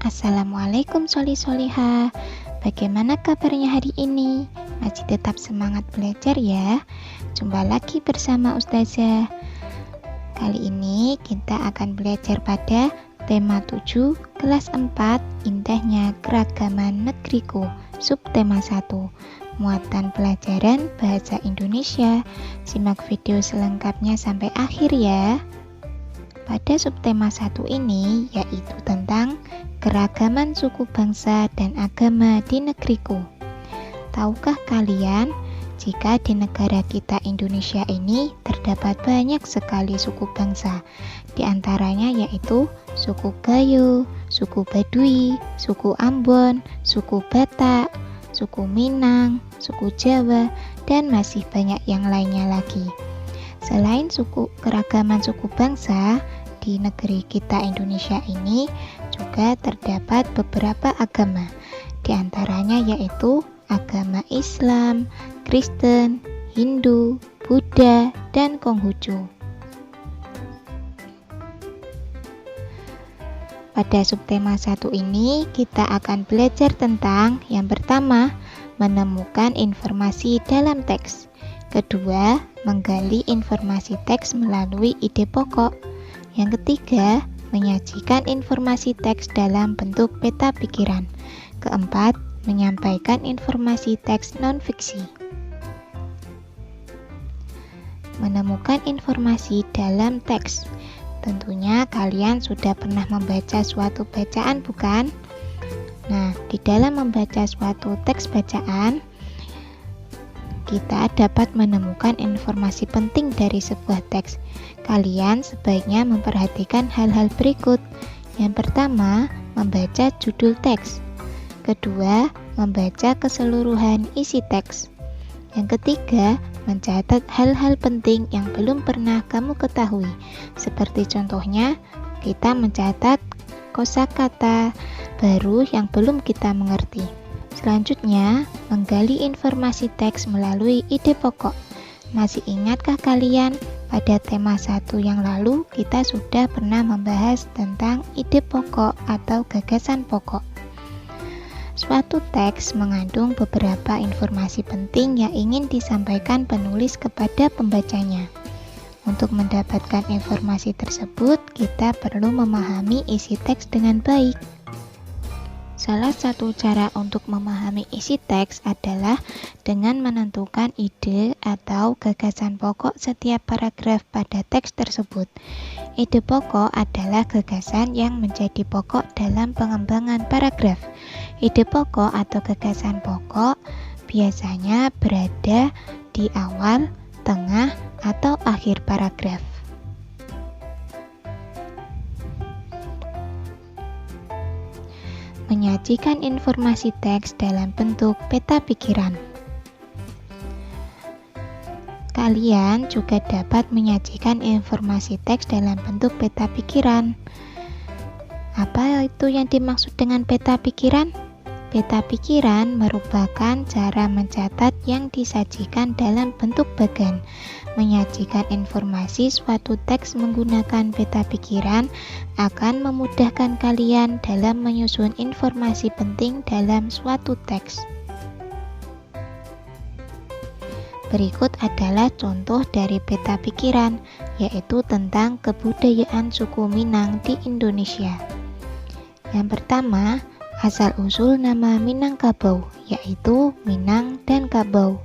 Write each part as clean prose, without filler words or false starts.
Assalamualaikum Solih-Solihah. Bagaimana kabarnya hari ini? Masih tetap semangat belajar ya? Jumpa lagi bersama Ustazah. Kali ini kita akan belajar pada tema 7 kelas 4 Indahnya Keragaman Negeriku, subtema 1 Muatan pelajaran Bahasa Indonesia. Simak video selengkapnya sampai akhir ya. Pada subtema 1 ini yaitu tentang keragaman suku bangsa dan agama di negeriku. Tahukah kalian jika di negara kita Indonesia ini terdapat banyak sekali suku bangsa, di antaranya yaitu suku Gayo, suku Baduy, suku Ambon, suku Batak, suku Minang, suku Jawa, dan masih banyak yang lainnya lagi. Selain keragaman suku bangsa, di negeri kita Indonesia ini juga terdapat beberapa agama, di antaranya yaitu agama Islam, Kristen, Hindu, Buddha, dan Konghucu. Pada subtema 1 ini kita akan belajar tentang yang pertama, menemukan informasi dalam teks. Kedua, menggali informasi teks melalui ide pokok. Yang ketiga, menyajikan informasi teks dalam bentuk peta pikiran. Keempat, menyampaikan informasi teks non-fiksi. Menemukan informasi dalam teks. Tentunya kalian sudah pernah membaca suatu bacaan, bukan? Nah, di dalam membaca suatu teks bacaan, kita dapat menemukan informasi penting dari sebuah teks. Kalian sebaiknya memperhatikan hal-hal berikut. Yang pertama, membaca judul teks. Kedua, membaca keseluruhan isi teks. Yang ketiga, mencatat hal-hal penting yang belum pernah kamu ketahui. Seperti contohnya, kita mencatat kosakata baru yang belum kita mengerti. Selanjutnya, menggali informasi teks melalui ide pokok. Masih ingatkah kalian pada tema 1 yang lalu kita sudah pernah membahas tentang ide pokok atau gagasan pokok. Suatu teks mengandung beberapa informasi penting yang ingin disampaikan penulis kepada pembacanya. Untuk mendapatkan informasi tersebut, kita perlu memahami isi teks dengan baik. Salah satu cara untuk memahami isi teks adalah dengan menentukan ide atau gagasan pokok setiap paragraf pada teks tersebut. Ide pokok adalah gagasan yang menjadi pokok dalam pengembangan paragraf. Ide pokok atau gagasan pokok biasanya berada di awal, tengah, atau akhir paragraf. Menyajikan informasi teks dalam bentuk peta pikiran. Kalian juga dapat menyajikan informasi teks dalam bentuk peta pikiran. Apa itu yang dimaksud dengan peta pikiran? Peta pikiran merupakan cara mencatat yang disajikan dalam bentuk bagan. Menyajikan informasi suatu teks menggunakan peta pikiran akan memudahkan kalian dalam menyusun informasi penting dalam suatu teks. Berikut adalah contoh dari peta pikiran, yaitu tentang kebudayaan suku Minang di Indonesia. Yang pertama, asal-usul nama Minangkabau, yaitu Minang dan Kabau.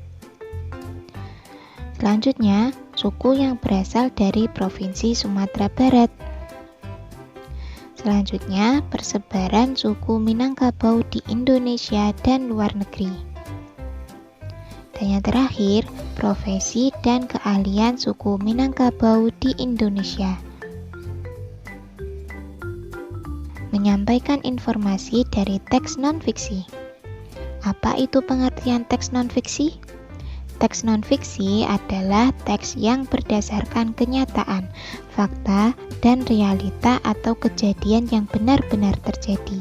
Selanjutnya, suku yang berasal dari Provinsi Sumatera Barat. Selanjutnya, persebaran suku Minangkabau di Indonesia dan luar negeri. Dan yang terakhir, profesi dan keahlian suku Minangkabau di Indonesia. Menyampaikan informasi dari teks non-fiksi. Apa itu pengertian teks non-fiksi? Teks non-fiksi adalah teks yang berdasarkan kenyataan, fakta, dan realita atau kejadian yang benar-benar terjadi.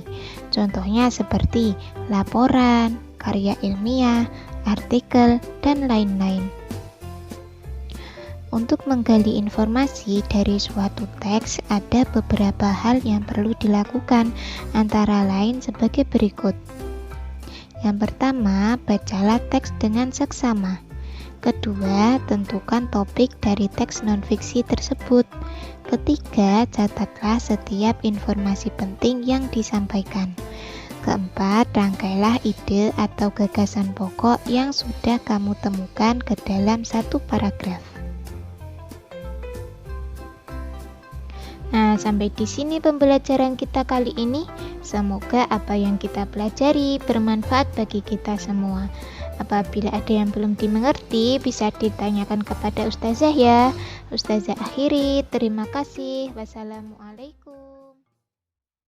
Contohnya seperti laporan, karya ilmiah, artikel, dan lain-lain. Untuk menggali informasi dari suatu teks, ada beberapa hal yang perlu dilakukan, antara lain sebagai berikut. Yang pertama, bacalah teks dengan seksama. Kedua, tentukan topik dari teks non-fiksi tersebut. Ketiga, catatlah setiap informasi penting yang disampaikan. Keempat, rangkailah ide atau gagasan pokok yang sudah kamu temukan ke dalam satu paragraf. Nah, sampai di sini pembelajaran kita kali ini. Semoga apa yang kita pelajari bermanfaat bagi kita semua. Apabila ada yang belum dimengerti, bisa ditanyakan kepada Ustazah ya. Ustazah akhiri, terima kasih. Wassalamualaikum.